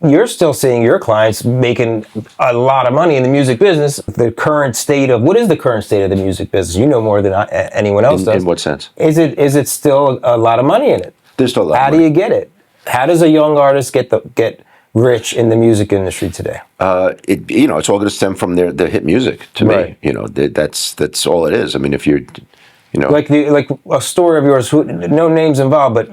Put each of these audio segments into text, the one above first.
you're still seeing your clients making a lot of money in the music business. The current state of, what is the current state of the music business? You know more than anyone else does. In what sense? Is it still a lot of money in it? There's still a lot How of money. do you get it? How does a young artist get rich in the music industry today? It's all going to stem from their hit music to Right. me. That's all it is. I mean, if you're, Like a story of yours, no names involved, but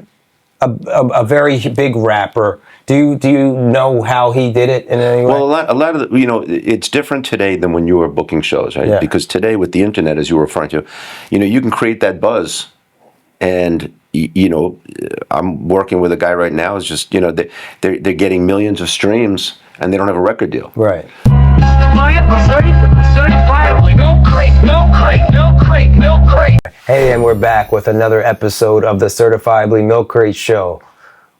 a very big rapper. Do you know how he did it in any way? well, a lot of it's different today than when you were booking shows, right? Yeah. Because today with the internet, as you were referring to, you can create that buzz, and I'm working with a guy right now. Is just they're getting millions of streams and they don't have a record deal. Right. Certifiably Milkcrate. Hey, and we're back with another episode of the Certifiably Milkcrate show,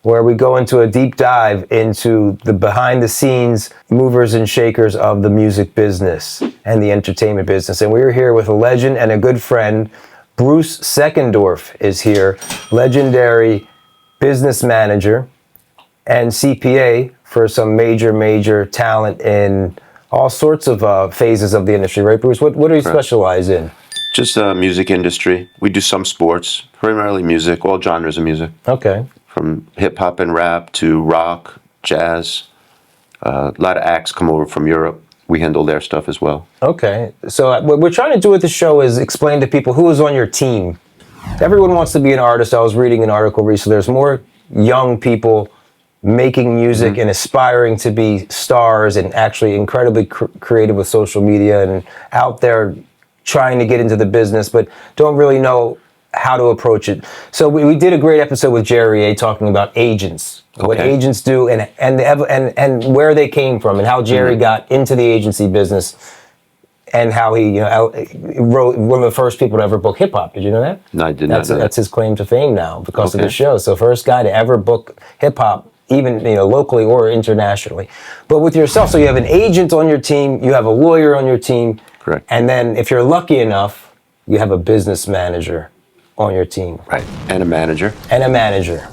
where we go into a deep dive into the behind-the-scenes movers and shakers of the music business and the entertainment business. And we're here with a legend and a good friend. Bruce Seckendorf is here, legendary business manager and CPA for some major talent in all sorts of phases of the industry, right, Bruce? What do you specialize in? Just music industry. We do some sports, primarily music, all genres of music. Okay. From hip hop and rap to rock, jazz. A lot of acts come over from Europe. We handle their stuff as well. Okay. So what we're trying to do with the show is explain to people who is on your team. Everyone wants to be an artist. I was reading an article recently. There's more young people making music and aspiring to be stars and actually incredibly creative with social media and out there trying to get into the business, but don't really know how to approach it. So we did a great episode with Jerry A talking about agents, what agents do and where they came from and how Jerry got into the agency business and how he wrote one of the first people to ever book hip hop. Did you know that? No, I did not know that. That's his claim to fame now because of the show. So first guy to ever book hip hop, even locally or internationally. But with yourself, so you have an agent on your team, you have a lawyer on your team. Correct. And then if you're lucky enough, you have a business manager on your team. Right. And a manager. And a manager.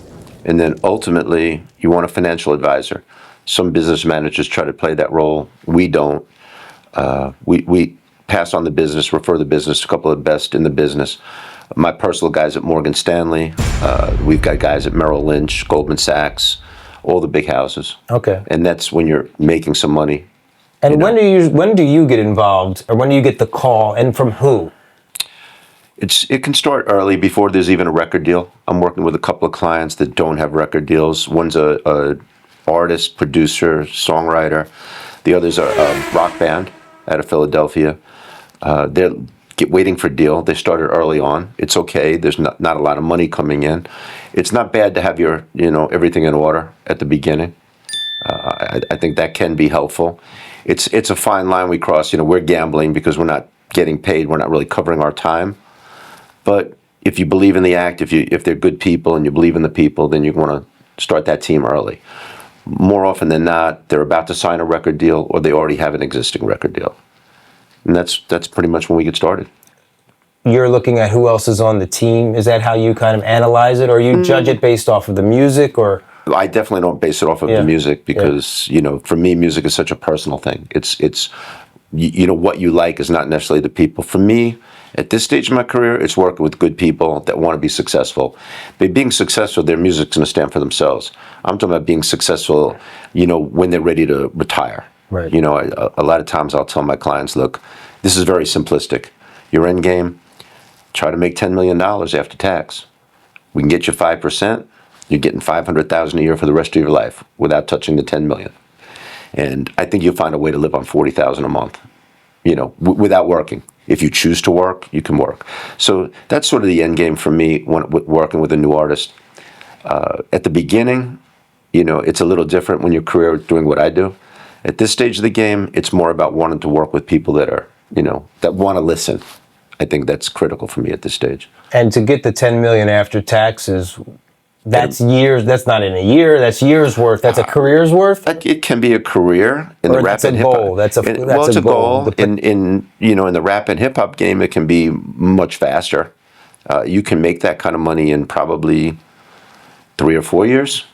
And then ultimately, you want a financial advisor. Some business managers try to play that role. We don't. We pass on the business, refer the business to a couple of the best in the business. My personal guys at Morgan Stanley. We've got guys at Merrill Lynch, Goldman Sachs, all the big houses. Okay. And that's when you're making some money. And when do you get involved, or when do you get the call, and from who? It can start early before there's even a record deal. I'm working with a couple of clients that don't have record deals. One's a artist, producer, songwriter. The other's a rock band out of Philadelphia. They're waiting for a deal. They started early on. It's okay. There's not a lot of money coming in. It's not bad to have your everything in order at the beginning. I think that can be helpful. It's a fine line we cross. We're gambling because we're not getting paid. We're not really covering our time. But if you believe in the act, if they're good people and you believe in the people, then you want to start that team early. More often than not, they're about to sign a record deal or they already have an existing record deal. And that's pretty much when we get started. You're looking at who else is on the team. Is that how you kind of analyze it, or you judge it based off of the music, or? I definitely don't base it off of the music because, for me, music is such a personal thing. It's what you like is not necessarily the people. For me, at this stage of my career, it's working with good people that want to be successful. By being successful, their music's going to stand for themselves. I'm talking about being successful, when they're ready to retire. Right. A lot of times I'll tell my clients, look, this is very simplistic. Your end game, try to make $10 million after tax. We can get you 5%. You're getting $500,000 a year for the rest of your life without touching the $10 million. And I think you'll find a way to live on $40,000 a month, without working. If you choose to work, you can work. So that's sort of the end game for me when working with a new artist. At the beginning, it's a little different when your career is doing what I do. At this stage of the game, it's more about wanting to work with people that are, that want to listen. I think that's critical for me at this stage. And to get the $10 million after taxes, that's years. That's not in a year. That's years worth. That's a career's worth. It can be a career in the rap and hip hop. That's it's a goal. In the rap and hip hop game, it can be much faster. You can make that kind of money in probably 3 or 4 years.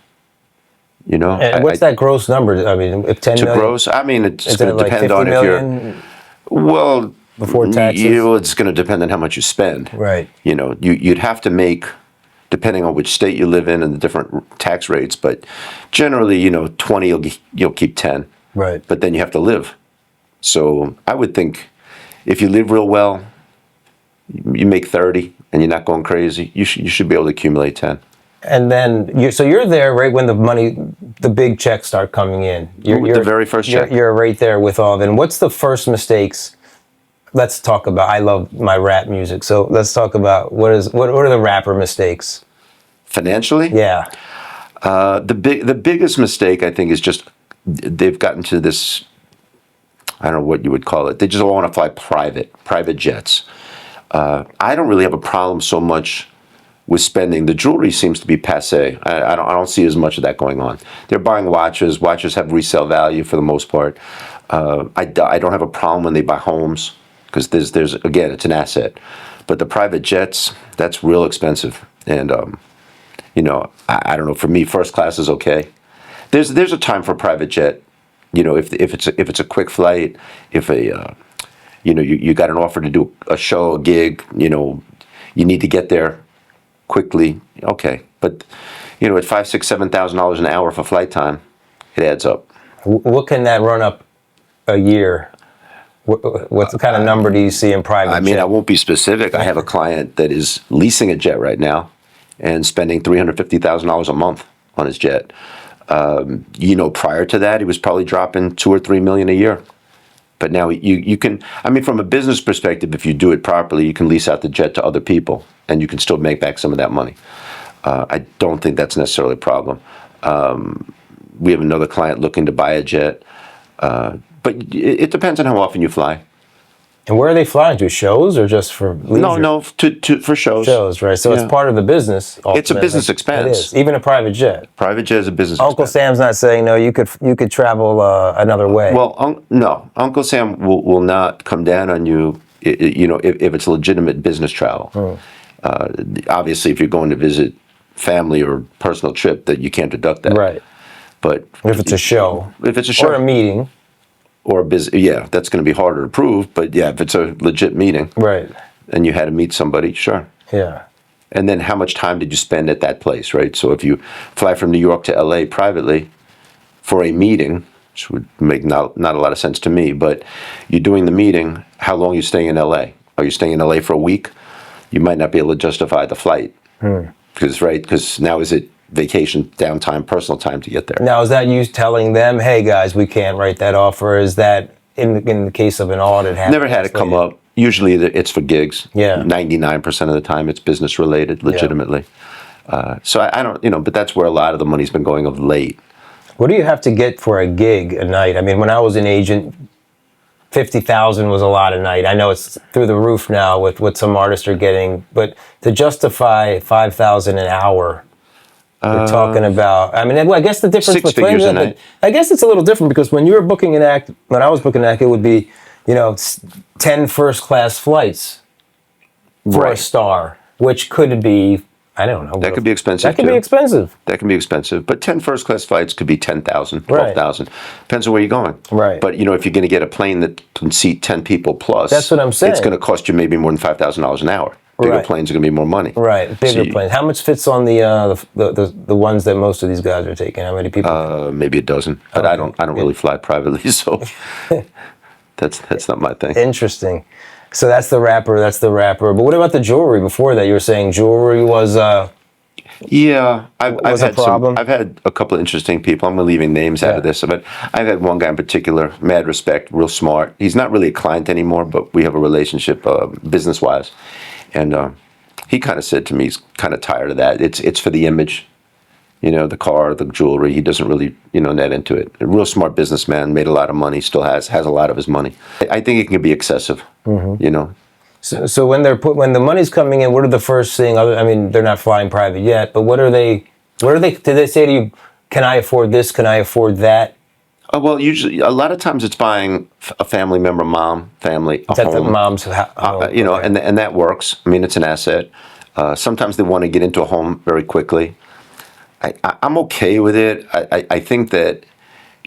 You know, And what's that gross number? I mean, if 10 to million, gross? I mean, it's is going that to like depend 50 on if you're. million Well, before taxes? it's going to depend on how much you spend. Right. You know, you'd have to make, depending on which state you live in and the different tax rates, but generally, 20, you'll keep 10. Right. But then you have to live. So I would think if you live real well, you make 30 and you're not going crazy, you should be able to accumulate 10. And then, you're there right when the big checks start coming in. With the very first check. You're right there with all of it. And what's the first mistakes? Let's talk about, I love my rap music, so let's talk about what are the rapper mistakes? Financially? Yeah. The biggest mistake, I think, is just they've gotten to this, I don't know what you would call it. They just all want to fly private jets. I don't really have a problem so much with spending. The jewelry seems to be passé. I don't see as much of that going on. They're buying watches. Watches have resale value for the most part. I don't have a problem when they buy homes because there's again, it's an asset. But the private jets, that's real expensive. And I don't know. For me, first class is okay. There's a time for a private jet. If it's a quick flight, if you got an offer to do a show, a gig, you need to get there quickly. Okay, but at $5,000, $6,000, $7,000 an hour for flight time, it adds up. What can that run up a year? What kind of number do you see in private? I mean, jet? I won't be specific. I have a client that is leasing a jet right now and spending $350,000 a month on his jet. Prior to that, he was probably dropping $2 or $3 million a year. But now you can, I mean, from a business perspective, if you do it properly, you can lease out the jet to other people and you can still make back some of that money. I don't think that's necessarily a problem. We have another client looking to buy a jet. But it depends on how often you fly. And where are they flying to? Shows or just for leisure? No, for shows. Shows, right? So Yeah. it's part of the business. It's a business expense. It is, even a private jet. Private jet is a business Uncle expense. Sam's not saying no. You could travel another way. Well, no. Uncle Sam will not come down on you. If it's legitimate business travel. Obviously, if you're going to visit family or personal trip, that you can't deduct that. Right. But if it's a show, or a meeting, or a business, that's going to be harder to prove. But yeah, if it's a legit meeting, right, and you had to meet somebody, sure. Yeah. And then how much time did you spend at that place, right? So if you fly from New York to LA privately for a meeting, which would make not a lot of sense to me, but you're doing the meeting, how long are you staying in LA? Are you staying in LA for a week? You might not be able to justify the flight. Because now is it vacation, downtime, personal time to get there. Now, is that you telling them, hey guys, we can't write that off, or is that in the case of an audit? Never had it come up. Usually it's for gigs. Yeah. 99% of the time it's business related, legitimately. So I don't, but that's where a lot of the money's been going of late. What do you have to get for a gig a night? I mean, when I was an agent, 50,000 was a lot a night. I know it's through the roof now with what some artists are getting, but to justify 5,000 an hour, we're talking about. I mean, I guess the difference 6 figures a night. I guess it's a little different because when you were booking an act, when I was booking an act, it would be 10 first class flights for a star, which could be, I don't know. That could be expensive. That could be expensive. That can be expensive. But 10 first class flights could be 10,000, 12,000. Depends on where you're going. Right. But if you're going to get a plane that can seat 10 people plus, that's what I'm saying. It's going to cost you maybe more than $5,000 an hour. Bigger planes are going to be more money. Right, bigger planes. How much fits on the ones that most of these guys are taking? How many people? Maybe a dozen. But I don't really fly privately, so that's not my thing. Interesting. So that's the rapper. But what about the jewelry? Before that, you were saying jewelry was. Yeah, I've had a problem. I've had a couple of interesting people. I'm leaving names out of this, but I've had one guy in particular, mad respect, real smart. He's not really a client anymore, but we have a relationship business-wise. And he kind of said to me, he's kind of tired of that. It's for the image, the car, the jewelry. He doesn't really, net into it. A real smart businessman, made a lot of money, still has a lot of his money. I think it can be excessive, So when the money's coming in, what are the first thing? I mean, they're not flying private yet, but what are they? Did they say to you, can I afford this? Can I afford that? Well, usually, a lot of times it's buying a family member, mom, family, a home. The mom's home. Okay. And that works. I mean, it's an asset. Sometimes they want to get into a home very quickly. I'm okay with it. I think that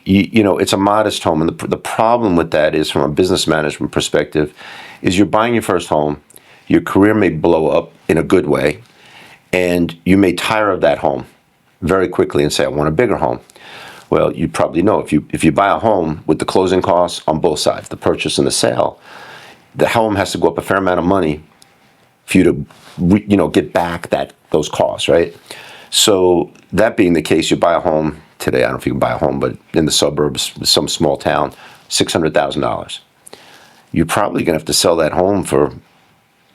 it's a modest home, and the problem with that is, from a business management perspective, is you're buying your first home, your career may blow up in a good way, and you may tire of that home very quickly and say, I want a bigger home. Well, you probably know if you buy a home with the closing costs on both sides, the purchase and the sale, the home has to go up a fair amount of money for you to get back those costs, right? So that being the case, you buy a home today. I don't know if you can buy a home, but in the suburbs, some small town, $600,000. You're probably going to have to sell that home for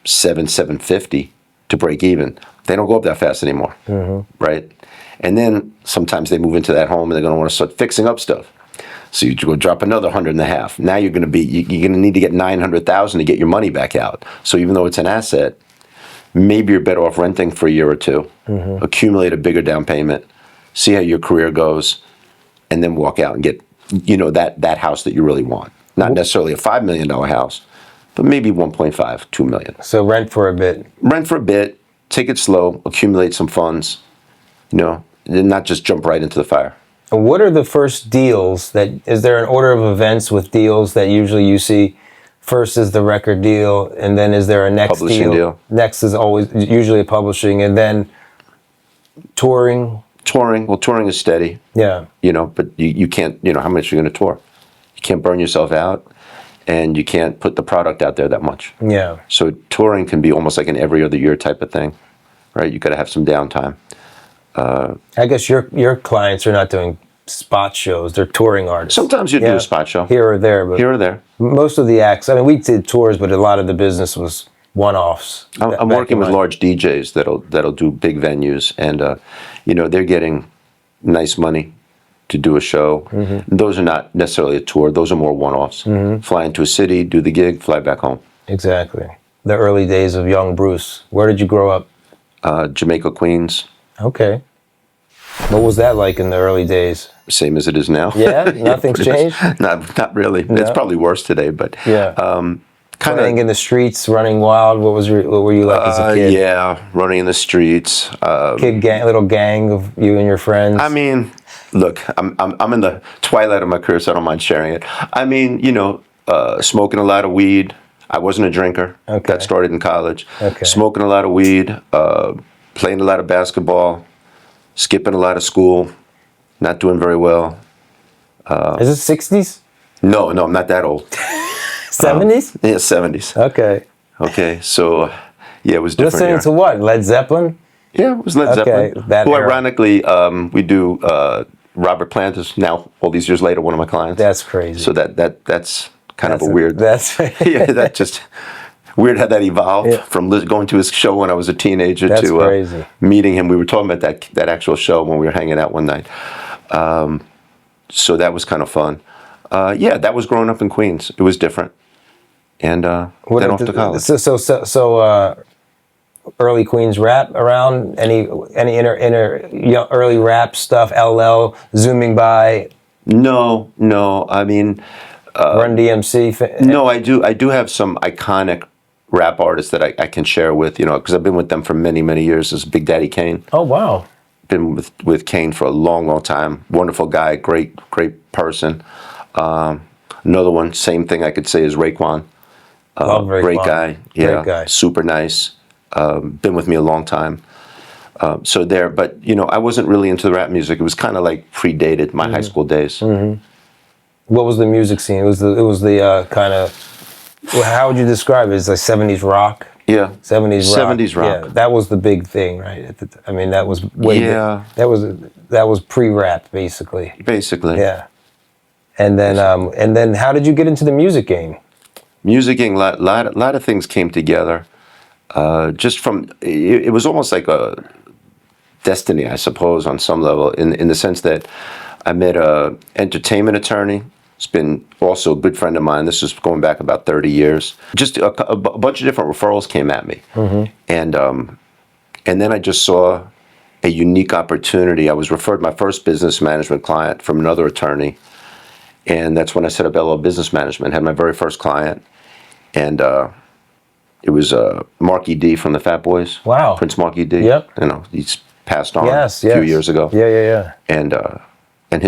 $750 to break even. They don't go up that fast anymore, right? And then sometimes they move into that home and they're going to want to start fixing up stuff. So you go drop another 150. Now you're going to need to get 900,000 to get your money back out. So even though it's an asset, maybe you're better off renting for a year or two, accumulate a bigger down payment, see how your career goes, and then walk out and get that house that you really want. Not necessarily a $5 million house, but maybe 1.5, $2 million. So rent for a bit. Rent for a bit, take it slow, accumulate some funds, and not just jump right into the fire. What are the first deals is there an order of events with deals that usually you see? First is the record deal, and then is there a next Publishing deal. Next is always usually a publishing, and then touring. Well, touring is steady. Yeah. But you can't, how much you're going to tour. You can't burn yourself out, and you can't put the product out there that much. Yeah. So touring can be almost like an every other year type of thing, right? You got to have some downtime. I guess your clients are not doing spot shows; they're touring artists. Sometimes you do a spot show here or there, but here or there. Most of the acts. I mean, we did tours, but a lot of the business was one-offs. I'm working with large DJs that'll do big venues, and they're getting nice money to do a show. Those are not necessarily a tour; those are more one-offs. Fly into a city, do the gig, fly back home. Exactly. The early days of young Bruce. Where did you grow up? Jamaica, Queens. Okay. What was that like in the early days? Same as it is now. Yeah, nothing's changed. Not really. No? It's probably worse today, but yeah. Kind of in the streets, running wild. What were you like as a kid? Yeah, running in the streets. Little gang of you and your friends. I mean, look, I'm in the twilight of my career, so I don't mind sharing it. I mean, smoking a lot of weed. I wasn't a drinker. Okay. That started in college. Okay. Smoking a lot of weed, playing a lot of basketball, skipping a lot of school, not doing very well. Is it 60s? No, I'm not that old. 70s? Yeah, 70s. Okay, so yeah, it was different. Listening here. to what? Led Zeppelin? Yeah, it was Led Zeppelin. That who era. ironically, we do Robert Plant is now, all these years later, one of my clients. That's crazy. So that's kind of a weird. That's yeah, that just weird how that evolved from going to his show when I was a teenager to crazy. Meeting him. We were talking about that actual show when we were hanging out one night. So that was kind of fun. Yeah, that was growing up in Queens. It was different. And then off to college. So early Queens rap around? Any early rap stuff? LL, Zooming By? No. I mean, Run DMC. No, I do have some iconic rap artists that I can share with, because I've been with them for many, many years. This is Big Daddy Kane. Oh, wow. Been with Kane for a long, long time. Wonderful guy, great person. Another one, same thing I could say is Raekwon. Love Raekwon. Great guy. Yeah, great guy. Super nice. Been with me a long time. So there, but I wasn't really into the rap music. It was kind of like predated my high school days. What was the music scene? It was the kind of, how would you describe it? It's like 70s rock. Yeah, 70s rock. 70s rock. Yeah, that was the big thing, right? I mean, that was way. Yeah. That was pre-rap, basically. Basically. Yeah. And then how did you get into the music game? Music game, lot of things came together. Just from it was almost like a destiny, I suppose, on some level, in the sense that I met a entertainment attorney. It's been also a good friend of mine. This is going back about 30 years. Just a bunch of different referrals came at me, and then I just saw a unique opportunity. I was referred my first business management client from another attorney, and that's when I set up LL Business Management. Had my very first client, and it was Marky D from the Fat Boys. Wow. Prince Marky D. Yep. He's passed on Yes, a yes. few years ago. Yeah. And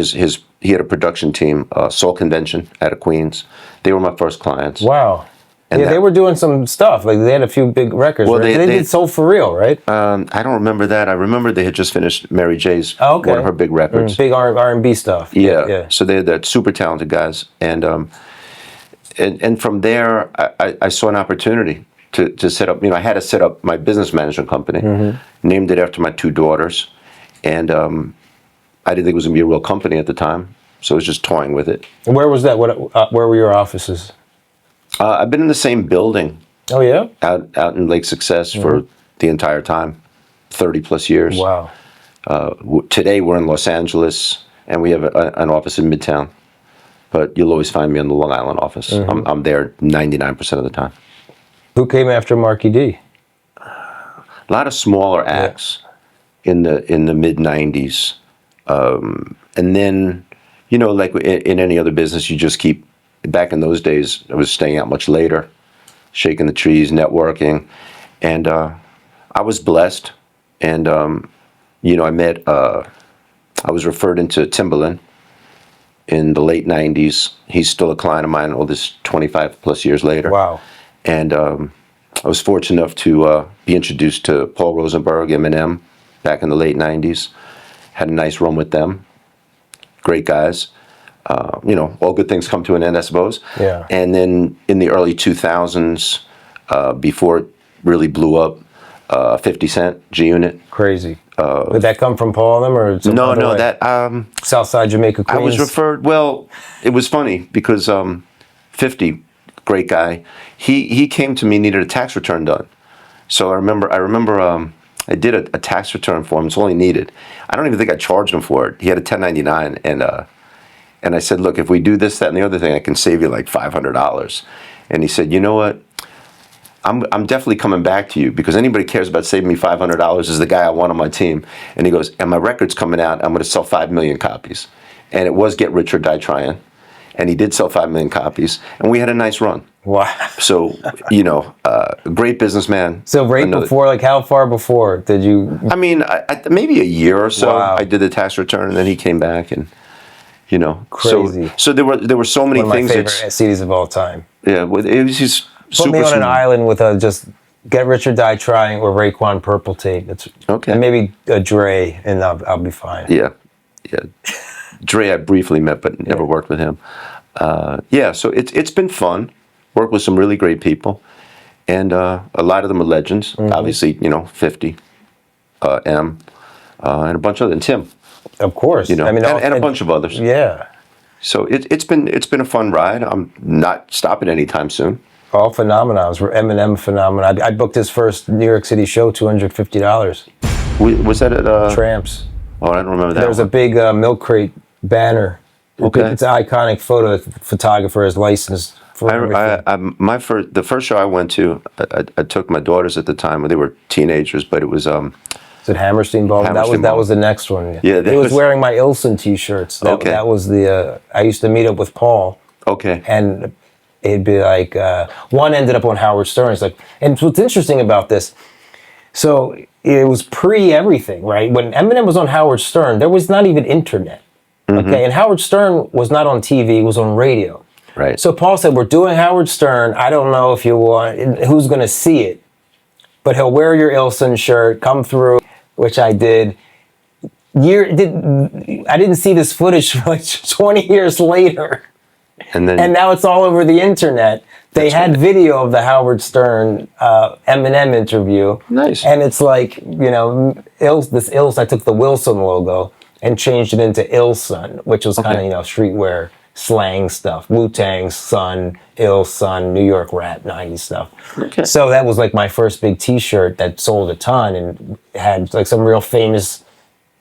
he had a production team, Soul Convention out of Queens. They were my first clients. Wow. And They were doing some stuff. Like they had a few big records. Well, right? They did Soul for Real, right? I don't remember that. I remember they had just finished Mary J's, Okay. one of her big records. Big R&B stuff. Yeah. So they had that super talented guys, and from there I saw an opportunity to set up. I had to set up my business management company, named it after my two daughters, and I didn't think it was gonna be a real company at the time, so I was just toying with it. Where was that? Where were your offices? I've been in the same building. Oh yeah. Out in Lake Success for the entire time, 30 plus years. Wow. Today we're in Los Angeles, and we have an office in Midtown. But you'll always find me in the Long Island office. I'm there 99% of the time. Who came after Marky D? A lot of smaller acts in the mid 90s, and then like in any other business, you just keep. Back in those days, I was staying out much later, shaking the trees, networking, and I was blessed. And I met. I was referred into Timbaland in the late 90s. He's still a client of mine all this 25 plus years later. Wow. And I was fortunate enough to be introduced to Paul Rosenberg, Eminem, back in the late 90s. Had a nice run with them. Great guys. All good things come to an end, I suppose. Yeah. And then in the early 2000s, before it really blew up, 50 Cent, G-Unit. Crazy. Did that come from Paul and them, or some other No, way? that Southside Jamaica, Queens? I was referred. Well, it was funny because 50, great guy. He came to me, needed a tax return done. So I remember I did a tax return for him. It's all he needed. I don't even think I charged him for it. He had a 1099, and I said, look, if we do this, that, and the other thing, I can save you like $500. And he said, you know what? I'm definitely coming back to you because anybody cares about saving me $500 is the guy I want on my team. And he goes, and my record's coming out. I'm going to sell 5 million copies. And it was Get Rich or Die Trying. And he did sell 5 million copies. And we had a nice run. Wow. So, great businessman. So before, like how far before did you? I mean, maybe a year or so. Wow. I did the tax return, and then he came back, and Crazy. So there were so many One of my things. favorite CDs of all time. Yeah, it was just Put super. me on an island with just Get Rich or Die Trying or Raekwon Purple Tape. It's Okay. And maybe a Dre, and I'll be fine. Yeah. Dre, I briefly met, but never worked with him. So it's been fun. Worked with some really great people, and a lot of them are legends. Obviously, 50, M, and a bunch of them. Tim. Of course. And a bunch of others. Yeah. So it's been a fun ride. I'm not stopping anytime soon. All phenomenons. Eminem phenomenon. I booked his first New York City show, $250. Was that at Tramps. Oh, I don't remember that. There was a big Milkcrate banner. Okay. It's an iconic photo. The photographer is licensed for everything. The first show I went to, I took my daughters at the time. They were teenagers, but it was Is it Hammerstein Ball? That was the next one. Yeah, he was wearing my Ilson T-shirts. That was the. I used to meet up with Paul. Okay. And it'd be like one ended up on Howard Stern. It's like, and what's interesting about this, so it was pre everything, right? When Eminem was on Howard Stern, there was not even internet. Okay, and Howard Stern was not on TV; he was on radio. Right. So Paul said, "We're doing Howard Stern. I don't know if you want who's going to see it, but he'll wear your Ilson shirt, come through," which I did. I didn't see this footage for like 20 years later. And now it's all over the internet. They had video of the Howard Stern Eminem interview. Nice. And it's like, this Ills, I took the Wilson logo and changed it into Ilson, which was kind of, streetwear slang stuff. Wu-Tang's son, Ill's son, New York rap, 90s stuff. Okay. So that was like my first big t-shirt that sold a ton and had like some real famous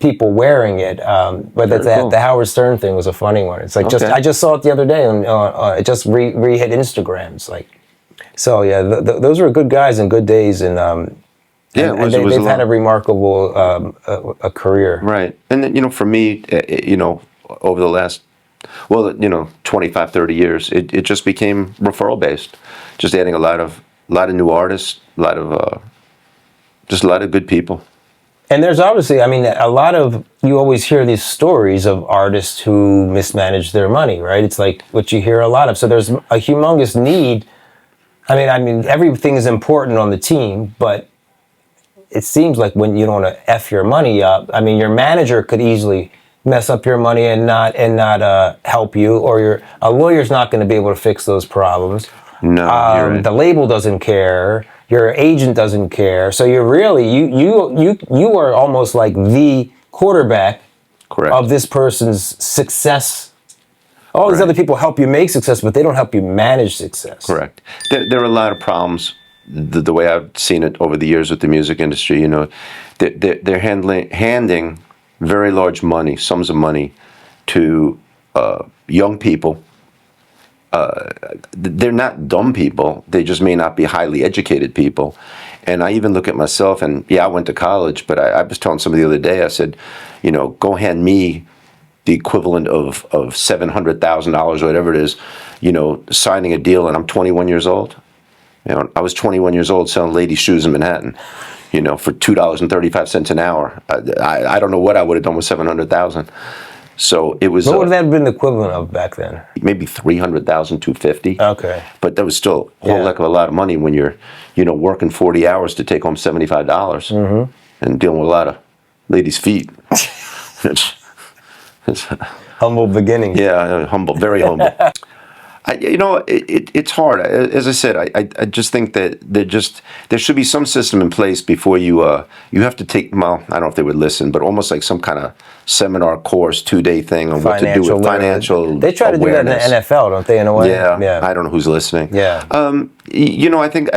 people wearing it, but the Howard Stern thing was a funny one. It's like I just saw it the other day, and it just re-hit Instagram. It's like, so yeah, those were good guys and good days, and they've had a remarkable a career. Right, and then for me, over the last 25, 30 years, it just became referral based, just adding a lot of new artists, a lot of good people. And there's obviously, I mean, a lot of, you always hear these stories of artists who mismanage their money, right? It's like what you hear a lot of. So there's a humongous need. I mean, everything is important on the team, but it seems like when you don't want to F your money up, I mean, your manager could easily mess up your money and not help you, or a lawyer's not going to be able to fix those problems. No, you're right. The label doesn't care. Your agent doesn't care. So you're really you are almost like the quarterback Correct. of this person's success. All these Right. other people help you make success, but they don't help you manage success. Correct. There are a lot of problems. The way I've seen it over the years with the music industry, you know, they're handing very large sums of money to young people. They're not dumb people. They just may not be highly educated people. And I even look at myself, and yeah, I went to college, but I was telling somebody the other day, I said, you know, go hand me the equivalent of $700,000 or whatever it is, you know, signing a deal, and I'm 21 years old. You know, I was 21 years old selling ladies' shoes in Manhattan, you know, for $2.35 an hour. I don't know what I would have done with $700,000. So it was. What would that have been the equivalent of back then? Maybe $300,000, $250,000. Okay. But that was still a whole heck of a lot of money when you're, you know, working 40 hours to take home $75 and dealing with a lot of ladies' feet. It's Humble beginning. yeah, humble, very humble. You know, it's hard. As I said, I just think that there should be some system in place before you have to take, well, I don't know if they would listen, but almost like some kind of seminar course, 2-day thing on what to do with financial. They try to awareness. do that in the NFL, don't they? In a way. Yeah. I don't know who's listening. Yeah. You know, I think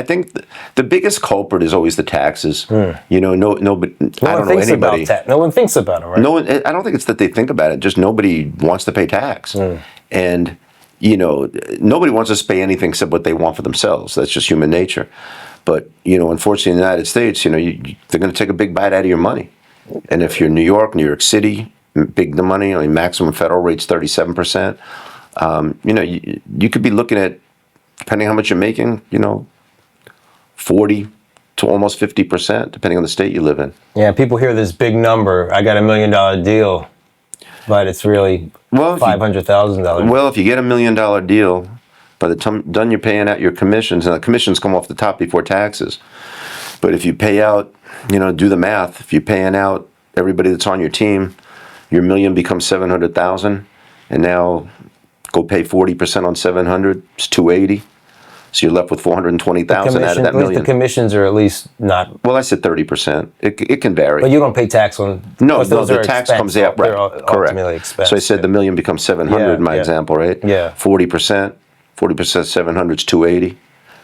the biggest culprit is always the taxes. You know, nobody. I don't know anybody. No one thinks about it, right? No one. I don't think it's that they think about it. Just nobody wants to pay tax, and you know, nobody wants us to pay anything except what they want for themselves. That's just human nature. But you know, unfortunately, in the United States, you know, they're going to take a big bite out of your money. And if you're in New York City, big the money. I mean, maximum federal rate's 37%. You know, you could be looking at, depending how much you're making, you know, 40 to almost 50%, depending on the state you live in. Yeah, people hear this big number. I got $1 million deal, but it's really $500,000. Well, if you get $1 million deal, by the time done you're paying out your commissions, and the commissions come off the top before taxes. But if you pay out, you know, do the math. If you're paying out everybody that's on your team, your $1 million becomes $700,000, and now go pay 40% on 700. It's 280. So you're left with 420,000 out of that $1 million. The commissions are at least not. Well, I said 30%. It can vary. But you don't pay tax on. No, the tax comes out, right? Correct. Expense, so I said the $1 million becomes 700 in my example, right? Yeah. 40%, 700 is 280,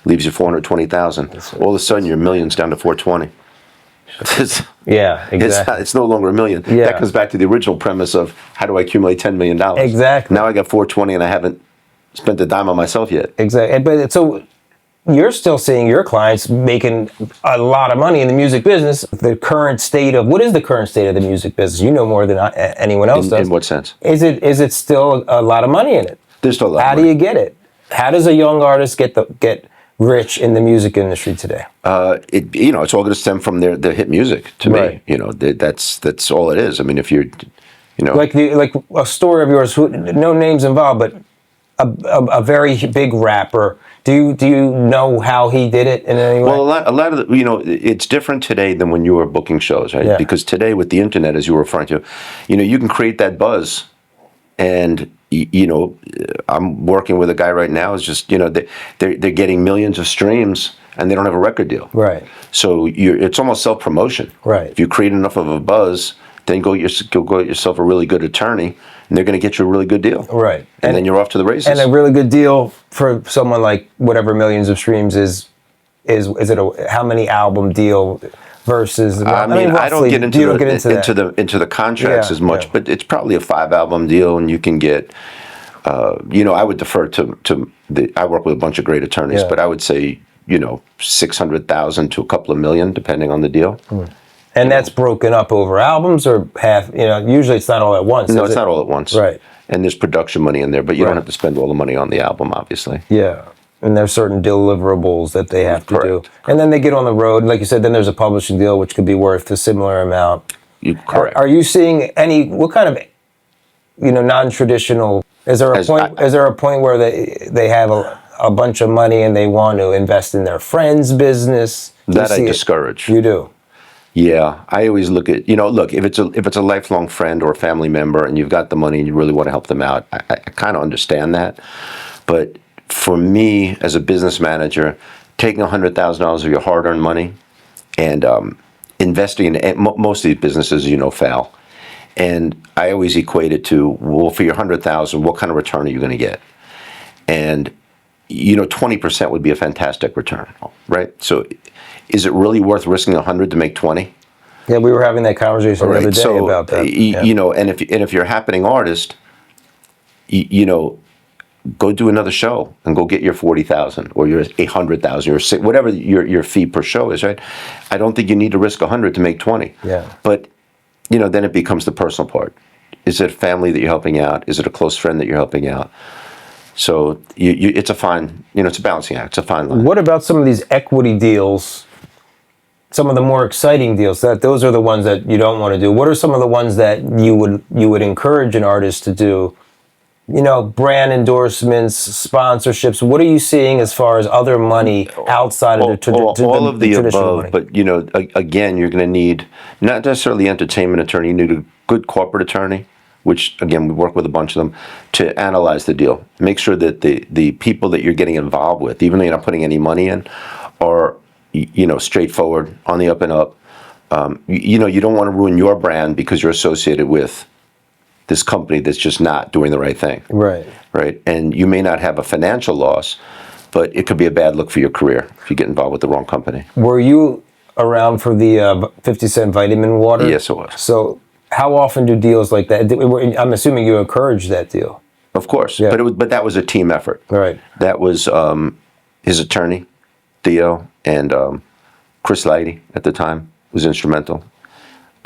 leaves you 420,000. All of a sudden, your $1 million's down to 420. Yeah, exactly. It's no longer $1 million. Yeah. That comes back to the original premise of how do I accumulate $10 million? Exactly. Now I got 420 and I haven't spent a dime on myself yet. Exactly. But so you're still seeing your clients making a lot of money in the music business. The current state of, what is the current state of the music business? You know more than anyone else does. In what sense? Is it still a lot of money in it? There's still a lot How of do money. you get it? How does a young artist get rich in the music industry today? You know, it's all going to stem from their hit music. To me, Right. you know, that's all it is. I mean, if you're, you know, Like a story of yours, no names involved, but a very big rapper. Do you know how he did it in any way? well, a lot of the, you know, it's different today than when you were booking shows, right? Yeah. Because today with the internet, as you were referring to, you know, you can create that buzz, and you know, I'm working with a guy right now. Is just, you know, they're getting millions of streams and they don't have a record deal. Right. So it's almost self promotion. Right. If you create enough of a buzz, then go get yourself a really good attorney, and they're going to get you a really good deal. Right. And then you're off to the races. And a really good deal for someone like whatever millions of streams is it how many album deal versus? I mean, I don't get into the contracts Yeah, as much, yeah. but it's probably a 5-album deal, and you can get. You know, I would defer to I work with a bunch of great attorneys, Yeah. but I would say, you know, 600,000 to a couple of million, depending on the deal. And that's broken up over albums or half. You know, usually it's not all at once. No, is it's it? not all at once. Right. And there's production money in there, but you Right. don't have to spend all the money on the album, obviously. Yeah. And there's certain deliverables that they have to do. Correct. And then they get on the road. Like you said, then there's a publishing deal, which could be worth a similar amount. Correct. Are you seeing what kind of, non-traditional, is there a point where they have a bunch of money and they want to invest in their friend's business? That I discourage. You do? Yeah, I always look at, look, if it's a lifelong friend or family member and you've got the money and you really want to help them out, I kind of understand that. But for me, as a business manager, taking $100,000 of your hard-earned money and investing in most of these businesses, fail. And I always equate it to, well, for your $100,000, what kind of return are you going to get? And 20% would be a fantastic return, right? So, is it really worth risking 100 to make 20? Yeah, we were having that conversation the other day about that. And if you're a happening artist, go do another show and go get your 40,000 or your 800,000 or whatever your fee per show is, right? I don't think you need to risk 100 to make 20. Yeah. But then it becomes the personal part. Is it family that you're helping out? Is it a close friend that you're helping out? So it's a fine, it's a balancing act. It's a fine line. What about some of these equity deals? Some of the more exciting deals, those are the ones that you don't want to do. What are some of the ones that you would encourage an artist to do? Brand endorsements, sponsorships. What are you seeing as far as other money outside of all of the above? Money? But again, you're going to need not necessarily the entertainment attorney. You need a good corporate attorney, which again we work with a bunch of them to analyze the deal. Make sure that the people that you're getting involved with, even though you're not putting any money in, are straightforward, on the up and up. You don't want to ruin your brand because you're associated with this company that's just not doing the right thing. Right. Right. And you may not have a financial loss, but it could be a bad look for your career if you get involved with the wrong company. Were you around for the 50-cent vitamin water? Yes, it was. So how often do deals like that? I'm assuming you encouraged that deal. Of course. Yeah. But that was a team effort. Right. That was his attorney, Theo, and Chris Lighty at the time was instrumental.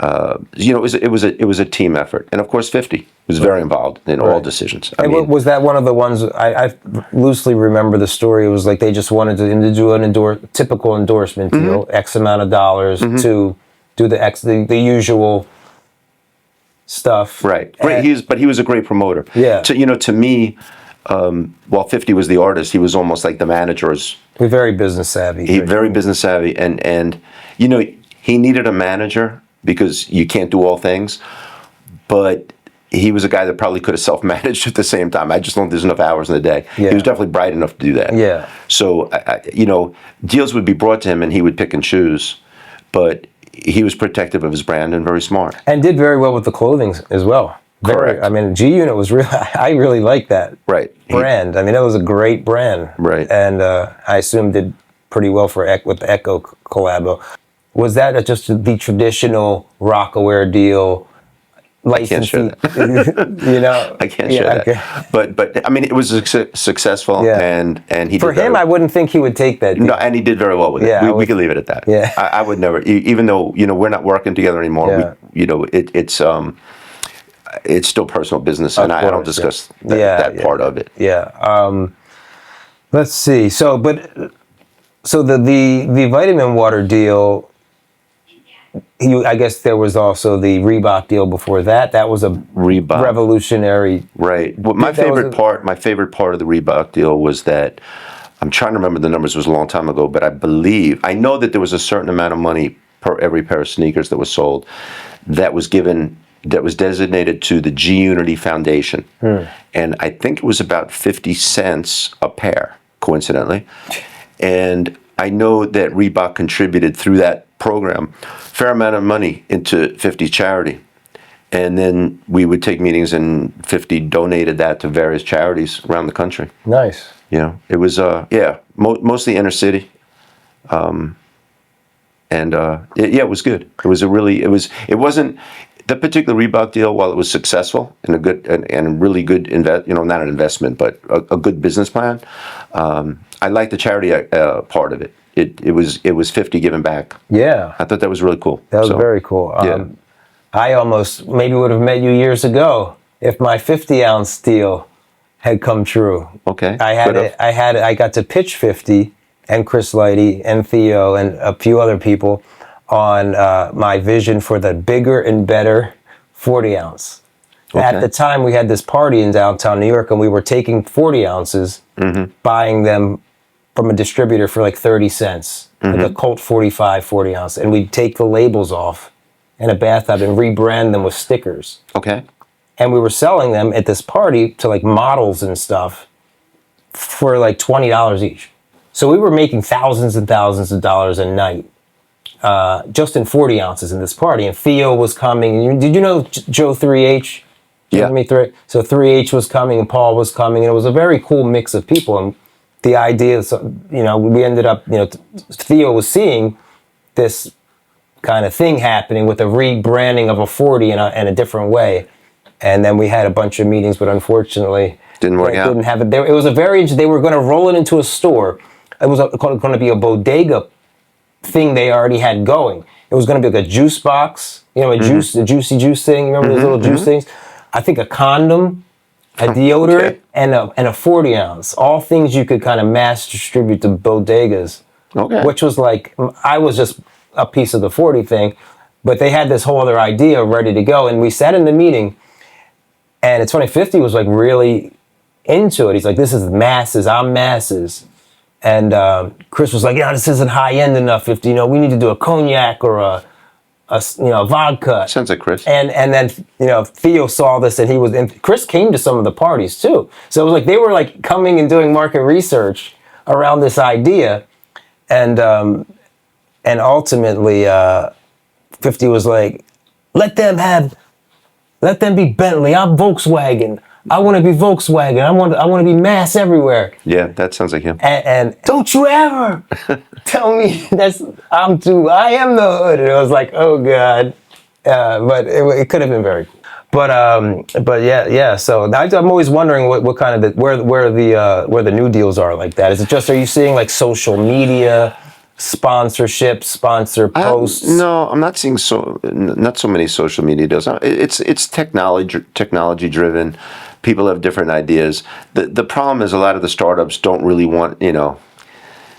It was a team effort, and of course, 50 was very involved in all decisions. Was that one of the ones I loosely remember the story? It was like they just wanted him to do an typical endorsement deal, X amount of dollars to do the usual stuff. Right. Great. But he was a great promoter. Yeah. To me, while 50 was the artist, he was almost like the manager's. Very business savvy. Very business savvy, and he needed a manager because you can't do all things, but he was a guy that probably could have self-managed at the same time. I just don't think there's enough hours in the day. Yeah. He was definitely bright enough to do that. Yeah. So, deals would be brought to him and he would pick and choose, but he was protective of his brand and very smart. And did very well with the clothing as well. Correct. I mean, G Unit was really, I really liked that brand. I mean, that was a great brand. Right. And I assume did pretty well with the Echo collabo. Was that just the traditional Rockaware deal? I can't share that. I can't share that. But I mean, it was successful, and he for did him. I wouldn't think he would take that deal. No, and he did very well with it. We can leave it at that. Yeah. I would never, even though we're not working together anymore. Yeah. It's still personal business, and I don't discuss that part of it. Yeah. Let's see. So the vitamin water deal. I guess there was also the Reebok deal before that. That was a Reebok revolutionary. Right. Well, my favorite part of the Reebok deal was that I'm trying to remember the numbers. It was a long time ago, but I know that there was a certain amount of money per every pair of sneakers that was sold that was designated to the G Unity Foundation, and I think it was about 50 cents a pair, coincidentally, and I know that Reebok contributed through that program a fair amount of money into 50 charity. And then we would take meetings and 50 donated that to various charities around the country. Nice. It was, mostly inner city. It was good. It wasn't, the particular Reebok deal, while it was successful and a good, and really good, not an investment, but a good business plan, I liked the charity part of it. It was 50 given back. Yeah. I thought that was really cool. That was very cool. I almost maybe would have met you years ago if my 50-ounce deal had come true. Okay. I got to pitch 50 and Chris Lighty and Theo and a few other people on my vision for the bigger and better 40 ounce. Okay. At the time, we had this party in downtown New York, and we were taking 40 ounces, buying them from a distributor for like 30 cents, like a Colt 45 40 ounce, and we'd take the labels off in a bathtub and rebrand them with stickers. Okay. And we were selling them at this party to like models and stuff for like $20 each. So we were making thousands and thousands of dollars a night, just in 40 ounces in this party. And Theo was coming. Did you know Joe 3H? Yeah. So 3H was coming and Paul was coming, and it was a very cool mix of people. And the idea is, we ended up, Theo was seeing this kind of thing happening with a rebranding of a 40 in a different way. And then we had a bunch of meetings, but unfortunately, didn't work out. Didn't have it. It was a very, they were going to roll it into a store. It was going to be a bodega thing they already had going. It was going to be like a juice box, a juicy juice thing. Remember those little juice things? I think a condom, a deodorant, and a 40 ounce. All things you could kind of mass distribute to bodegas. Okay. Which was like, I was just a piece of the 40 thing, but they had this whole other idea ready to go. And we sat in the meeting, and it's funny, 50 was like really into it. He's like, this is masses, I'm masses. And Chris was like, this isn't high end enough. 50, we need to do a cognac or a vodka. Sounds like Chris. And then, Theo saw this, and Chris came to some of the parties too. So it was like, they were like coming and doing market research around this idea. And ultimately, 50 was like, let them be Bentley. I'm Volkswagen. I want to be Volkswagen. I want to be mass everywhere. Yeah, that sounds like him. And don't you ever tell me I am the hood. And it was like, oh God. But it could have been very cool. But yeah. So I'm always wondering what kind of where the new deals are like that. Is it just, are you seeing like social media sponsorship, sponsor posts? No, I'm not seeing not so many social media deals. It's technology driven. People have different ideas. The problem is a lot of the startups don't really want, they don't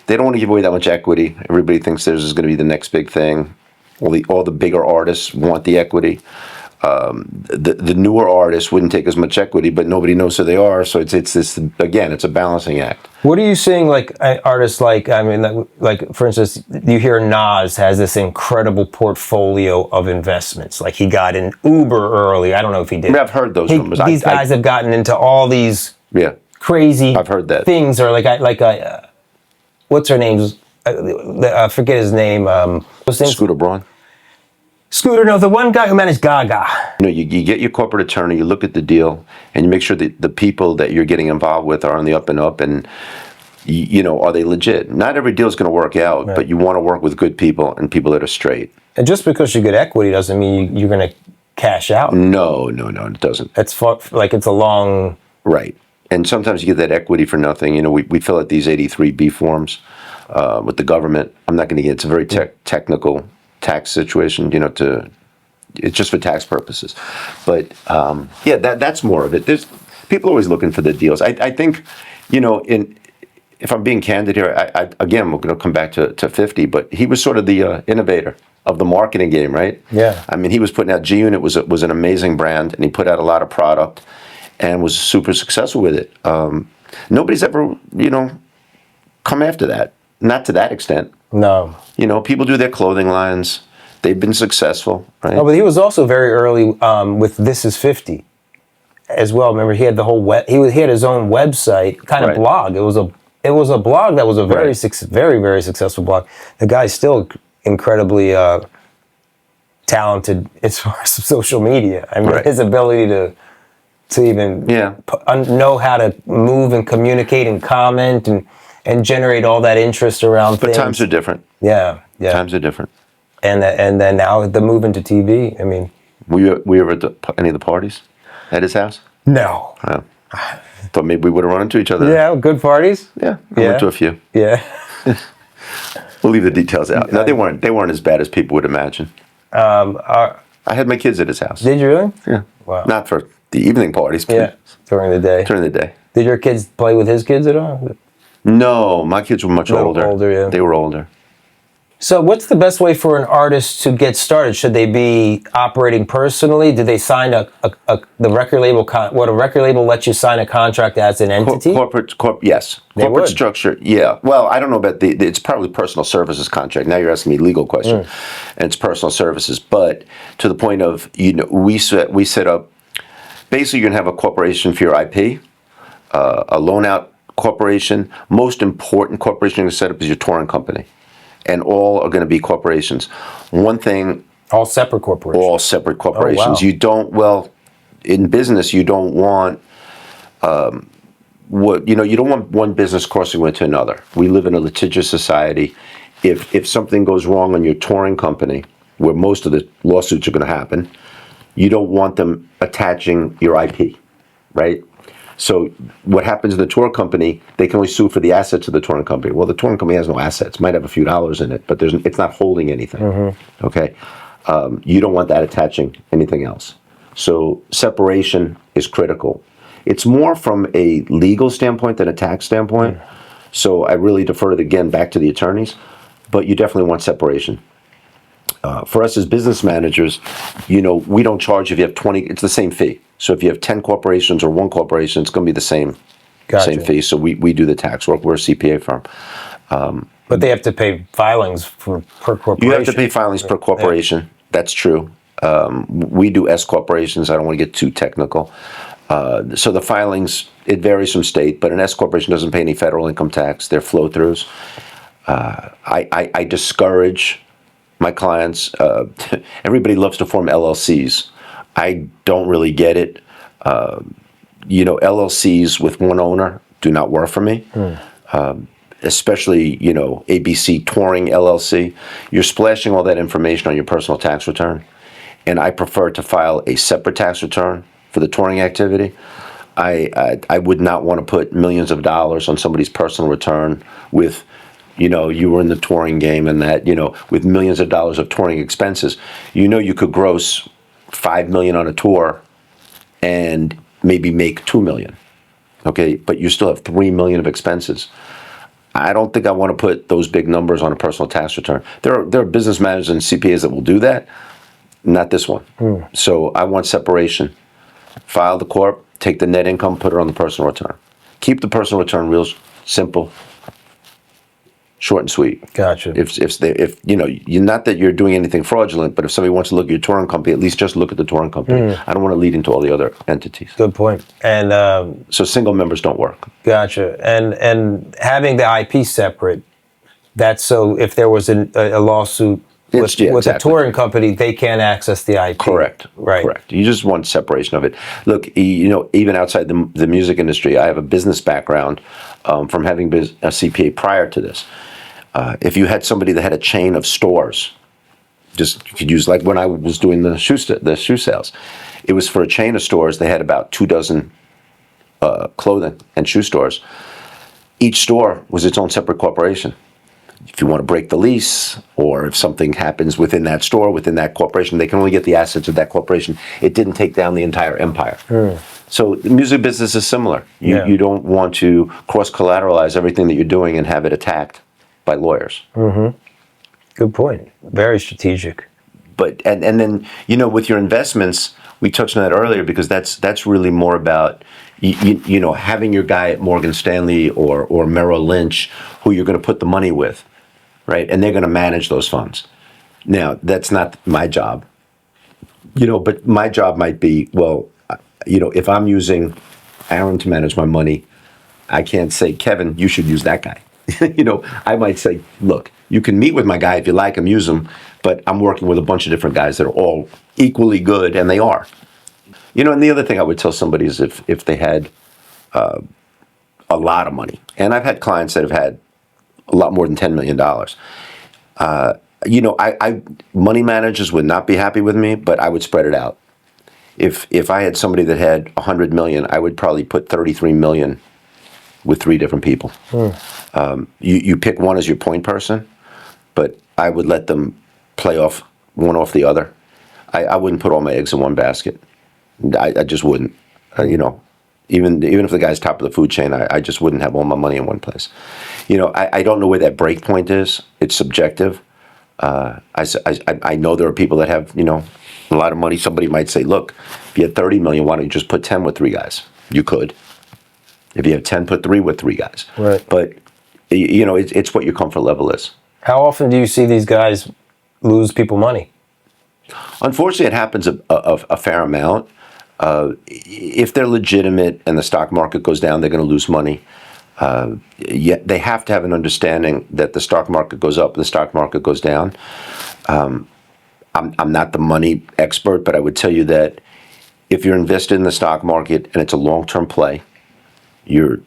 want to give away that much equity. Everybody thinks theirs is going to be the next big thing. All the bigger artists want the equity. The newer artists wouldn't take as much equity, but nobody knows who they are. So it's this, again, it's a balancing act. What are you seeing, like artists like for instance, you hear Nas has this incredible portfolio of investments. Like he got in Uber early. I don't know if he did. I've heard those numbers. These guys have gotten into all these crazy I've heard that. things, or what's her name? I forget his name. Scooter Braun. Scooter, no, the one guy who managed Gaga. You get your corporate attorney, you look at the deal, and you make sure that the people that you're getting involved with are on the up and up, and are they legit? Not every deal is going to work out, but you want to work with good people and people that are straight. And just because you get equity doesn't mean you're going to cash out. No, it doesn't. It's it's a long... Right. And sometimes you get that equity for nothing. We fill out these 83B forms with the government. I'm not going to get, it's a very technical tax situation, it's just for tax purposes. But that's more of it. There's people always looking for the deals. I think, if I'm being candid here, again, we're going to come back to 50, but he was sort of the innovator of the marketing game, right? Yeah. I mean, he was putting out G-Unit was an amazing brand, and he put out a lot of product and was super successful with it. Nobody's ever, come after that. Not to that extent. No. People do their clothing lines. They've been successful, right? Oh, but he was also very early with This Is 50 as well. Remember, he had the whole he had his own website, kind of blog. It was a blog that was a very very, very successful blog. The guy's still incredibly talented as far as social media. I mean, his ability to even know how to move and communicate and comment and generate all that interest around things. But times are different. Yeah. Times are different. And then now the move into TV. I mean, were you ever at any of the parties at his house? No. Oh. Thought maybe we would have run into each other. Yeah, good parties. Yeah, I went to a few. Yeah. We'll leave the details out. No, they weren't as bad as people would imagine. I had my kids at his house. Did you really? Yeah. Wow. Not for the evening parties. Yeah, during the day. During the day. Did your kids play with his kids at all? No, my kids were much A little older. older, yeah. They were older. So what's the best way for an artist to get started? Should they be operating personally? Do they sign the record label? What a record label lets you sign a contract as an entity? Yes. They Corporate would. structure, yeah. Well, I don't know about it's probably personal services contract. Now you're asking me legal question, and it's personal services. But to the point of, we set up, basically you're going to have a corporation for your IP, a loan out corporation. Most important corporation you're going to set up is your touring company. And all are going to be corporations. One thing... All separate corporations? All separate corporations. Oh, wow. In business, you don't want... you don't want one business crossing into another. We live in a litigious society. If something goes wrong on your touring company, where most of the lawsuits are going to happen, you don't want them attaching your IP, right? So what happens in the tour company, they can only sue for the assets of the touring company. Well, the touring company has no assets, might have a few dollars in it, but it's not holding anything, okay? You don't want that attaching anything else. So separation is critical. It's more from a legal standpoint than a tax standpoint. So I really defer again back to the attorneys, but you definitely want separation. For us as business managers, we don't charge if you have 20, it's the same fee. So if you have 10 corporations or one corporation, it's going to be the same fee. So we do the tax work. We're a CPA firm. But they have to pay filings per corporation. You have to pay filings per corporation. Yeah. That's true. We do S corporations. I don't want to get too technical. So the filings, it varies from state, but an S corporation doesn't pay any federal income tax. They're flow-throughs. I discourage my clients. Everybody loves to form LLCs. I don't really get it. LLCs with one owner do not work for me. Especially, ABC Touring LLC. You're splashing all that information on your personal tax return. And I prefer to file a separate tax return for the touring activity. I would not want to put millions of dollars on somebody's personal return with, you were in the touring game and that, with millions of dollars of touring expenses. You could gross $5 million on a tour and maybe make $2 million. Okay, but you still have $3 million of expenses. I don't think I want to put those big numbers on a personal tax return. There are business managers and CPAs that will do that. Not this one. So I want separation. File the corp, take the net income, put it on the personal return. Keep the personal return real simple, short and sweet. Gotcha. If you're not that you're doing anything fraudulent, but if somebody wants to look at your touring company, at least just look at the touring company. I don't want to lead into all the other entities. Good point. And so single members don't work. Gotcha. And having the IP separate, that's so if there was a lawsuit with a touring company, they can't access the IP. Correct. Right. Correct. You just want separation of it. Look, even outside the music industry, I have a business background from having been a CPA prior to this. If you had somebody that had a chain of stores, you could use like when I was doing the shoe sales, it was for a chain of stores. They had about 24 clothing and shoe stores. Each store was its own separate corporation. If you want to break the lease, or if something happens within that store, within that corporation, they can only get the assets of that corporation. It didn't take down the entire empire. So the music business is similar. You don't want to cross-collateralize everything that you're doing and have it attacked by lawyers. Good point. Very strategic. But and then with your investments, we touched on that earlier because that's really more about having your guy at Morgan Stanley or Merrill Lynch who you're going to put the money with, right? And they're going to manage those funds. Now that's not my job, but my job might be if I'm using Aaron to manage my money, I can't say, Kevin, you should use that guy. I might say, look, you can meet with my guy if you like him, use him, but I'm working with a bunch of different guys that are all equally good, and they are. And the other thing I would tell somebody is if they had a lot of money, and I've had clients that have had a lot more than $10 million. Money managers would not be happy with me, but I would spread it out. If I had somebody that had 100 million, I would probably put 33 million with 3 different people. You pick one as your point person, but I would let them play off one off the other. I wouldn't put all my eggs in one basket. I just wouldn't. Even if the guy's top of the food chain, I just wouldn't have all my money in one place. I don't know where that break point is. It's subjective. I know there are people that have, a lot of money. Somebody might say, look, if you had 30 million, why don't you just put 10 with 3 guys? You could. If you have 10, put 3 with 3 guys. Right. But, it's what your comfort level is. How often do you see these guys lose people money? Unfortunately, it happens a fair amount. If they're legitimate and the stock market goes down, they're going to lose money. Yet they have to have an understanding that the stock market goes up, the stock market goes down. I'm not the money expert, but I would tell you that if you're invested in the stock market and it's a long-term play, you're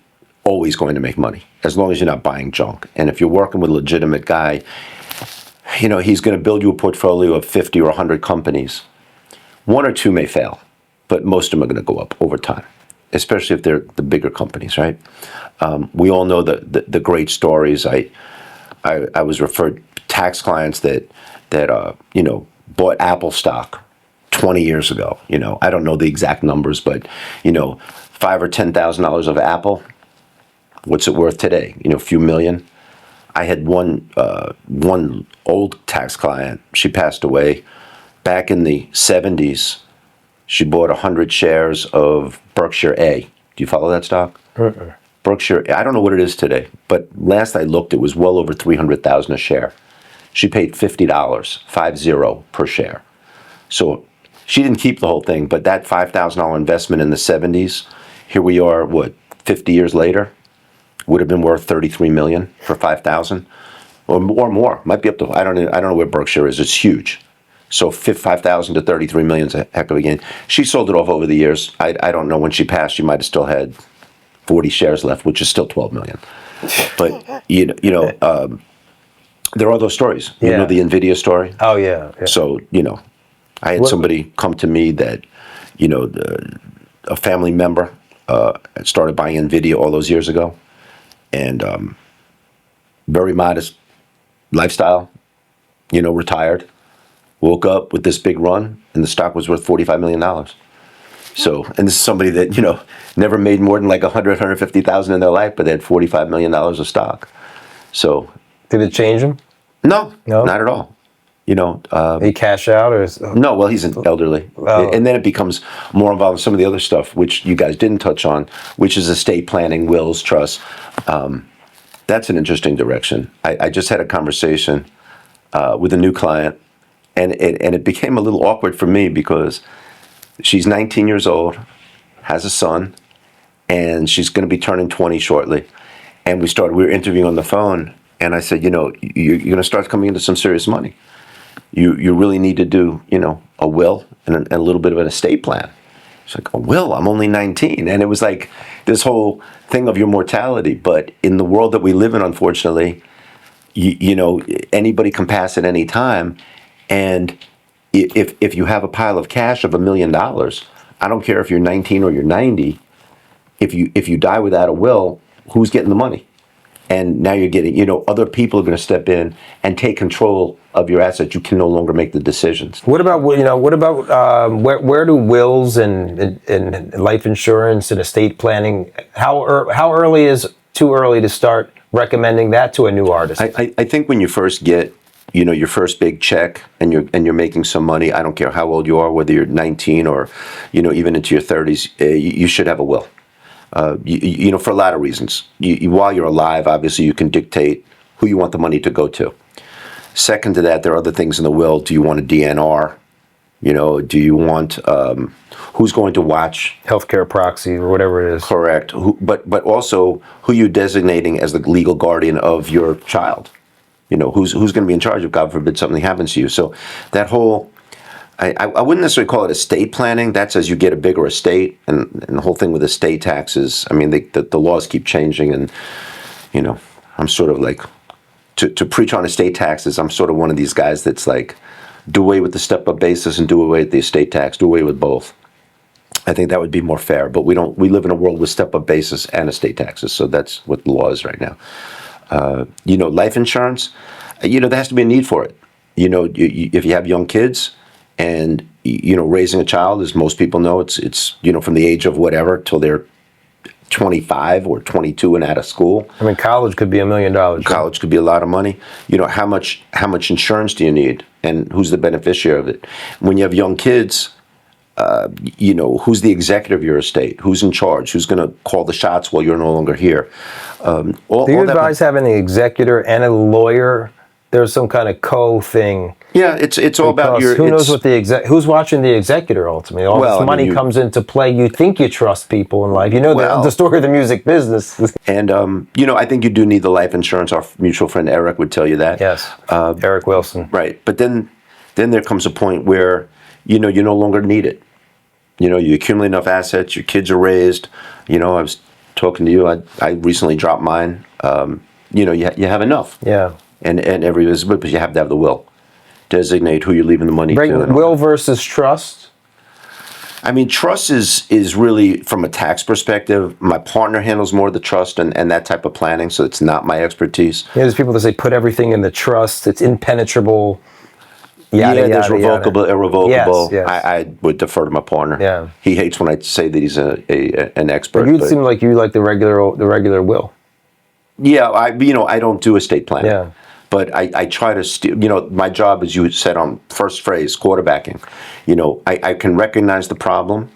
always going to make money, as long as you're not buying junk. And if you're working with a legitimate guy, he's going to build you a portfolio of 50 or 100 companies. 1 or 2 may fail, but most of them are going to go up over time, especially if they're the bigger companies, right? We all know the great stories. I was referred tax clients that bought Apple stock 20 years ago. I don't know the exact numbers, but $5,000 or $10,000 of Apple. What's it worth today? A few million. I had one old tax client. She passed away back in the 70s. She bought 100 shares of Berkshire A. Do you follow that stock? Berkshire, I don't know what it is today, but last I looked, it was well over $300,000 a share. She paid $50, 50 per share. So she didn't keep the whole thing, but that $5,000 investment in the 70s, here we are, 50 years later, would have been worth $33 million for 5,000 or more. Might be up to, I don't know where Berkshire is. It's huge. So 5,000 to 33 million is a heck of a gain. She sold it off over the years. I don't know, when she passed, she might have still had 40 shares left, which is still 12 million. But there are those stories. You know the NVIDIA story? Oh yeah. So, I had somebody come to me that, a family member started buying NVIDIA all those years ago. And very modest lifestyle, retired. Woke up with this big run, and the stock was worth $45 million. So, and this is somebody that, never made more than like 150,000 in their life, but they had $45 million of stock. So. Did it change him? No, not at all. He cash out or? No, well, he's an elderly. Oh. And then it becomes more involved in some of the other stuff, which you guys didn't touch on, which is estate planning, wills, trusts. That's an interesting direction. I just had a conversation with a new client, and it became a little awkward for me because she's 19 years old, has a son, and she's going to be turning 20 shortly. And we were interviewing on the phone, and I said, you're going to start coming into some serious money. You really need to do, a will and a little bit of an estate plan. She's like, a will? I'm only 19. And it was like this whole thing of your mortality. But in the world that we live in, unfortunately, anybody can pass at any time. And if you have a pile of cash of $1 million, I don't care if you're 19 or you're 90, if you die without a will, who's getting the money? And now you're getting, other people are going to step in and take control of your assets. You can no longer make the decisions. What about where do wills and life insurance and estate planning? How early is too early to start recommending that to a new artist? I think when you first get, your first big check and you're making some money, I don't care how old you are, whether you're 19 or, even into your 30s, you should have a will. For a lot of reasons. While you're alive, obviously, you can dictate who you want the money to go to. Second to that, there are other things in the will. Do you want a DNR? Do you want who's going to watch? Healthcare proxy or whatever it is. Correct. But also who you're designating as the legal guardian of your child. Who's going to be in charge if, God forbid, something happens to you. So that whole... I wouldn't necessarily call it estate planning. That's as you get a bigger estate, and the whole thing with estate taxes. I mean, the laws keep changing, and I'm sort of like to preach on estate taxes. I'm sort of one of these guys that's like, do away with the step-up basis and do away with the estate tax. Do away with both. I think that would be more fair. But we don't. We live in a world with step-up basis and estate taxes, so that's what the law is right now. Life insurance. There has to be a need for it. If you have young kids. And raising a child, as most people know, it's from the age of whatever till they're 25 or 22 and out of school. I mean, college could be $1 million. College could be a lot of money. How much insurance do you need, and who's the beneficiary of it? When you have young kids, who's the executive of your estate? Who's in charge? Who's going to call the shots while you're no longer here? Do you advise having an executor and a lawyer? There's some kind of co-thing. Yeah, it's all about your. Who knows what who's watching the executor ultimately? All this money comes into play. You think you trust people in life. The story of the music business. And I think you do need the life insurance. Our mutual friend Eric would tell you that. Yes, Eric Wilson. Right, but then there comes a point where you no longer need it. You accumulate enough assets. Your kids are raised. I was talking to you. I recently dropped mine. You have enough. Yeah. And but you have to have the will. Designate who you're leaving the money to. Will versus trust? I mean, trust is really, from a tax perspective, my partner handles more of the trust and that type of planning, so it's not my expertise. Yeah, there's people that say put everything in the trust. It's impenetrable. There's revocable, irrevocable. Yes. I would defer to my partner. Yeah. He hates when I say that he's an expert. But seem like you like the regular will. Yeah, I don't do estate planning. Yeah. But I try to steer, my job, as you said on first phrase, quarterbacking. I can recognize the problem,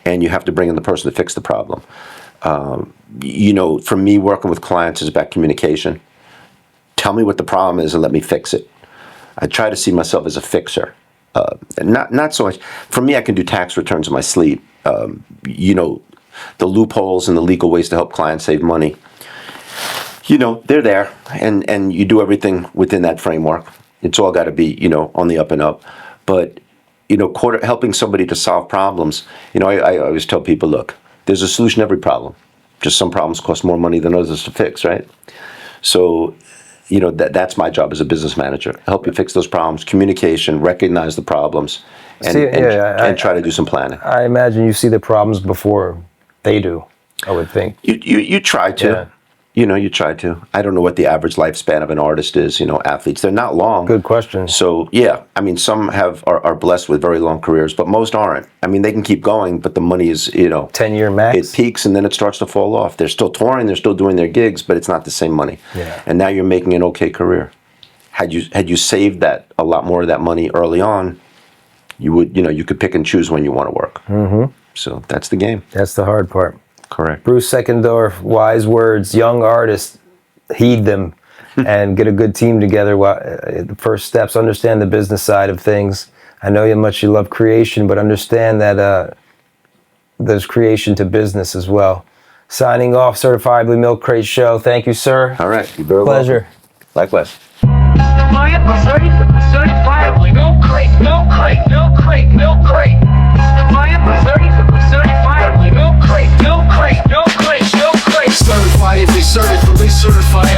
and you have to bring in the person to fix the problem. For me, working with clients is about communication. Tell me what the problem is and let me fix it. I try to see myself as a fixer. Not so much. For me, I can do tax returns in my sleep. The loopholes and the legal ways to help clients save money. They're there, and you do everything within that framework. It's all got to be, on the up and up. But, helping somebody to solve problems, I always tell people, look, there's a solution to every problem. Just some problems cost more money than others to fix, right? So, that's my job as a business manager. Help you fix those problems, communication, recognize the problems, and try to do some planning. I imagine you see the problems before they do, I would think. You try to. Yeah. You try to. I don't know what the average lifespan of an artist is. Athletes, they're not long. Good question. So yeah, I mean, some are blessed with very long careers, but most aren't. I mean, they can keep going, but the money is 10-year max. It peaks and then it starts to fall off. They're still touring, they're still doing their gigs, but it's not the same money. Yeah. And now you're making an okay career. Had you saved that a lot more of that money early on, you would you could pick and choose when you want to work. Mm-hmm. So that's the game. That's the hard part. Correct. Bruce Seckendorf, wise words. Young artists, heed them and get a good team together. The first steps, understand the business side of things. I know how much you love creation, but understand that there's creation to business as well. Signing off, Certifiably Milkcrate Show. Thank you, sir. All right. You're very Pleasure. welcome. Likewise. Certifiably Milkcrate, Milkcrate, Milkcrate, Milkcrate. Certifiably Milkcrate, Milkcrate, Milkcrate, Milkcrate. Certifiably, certifiably, certified.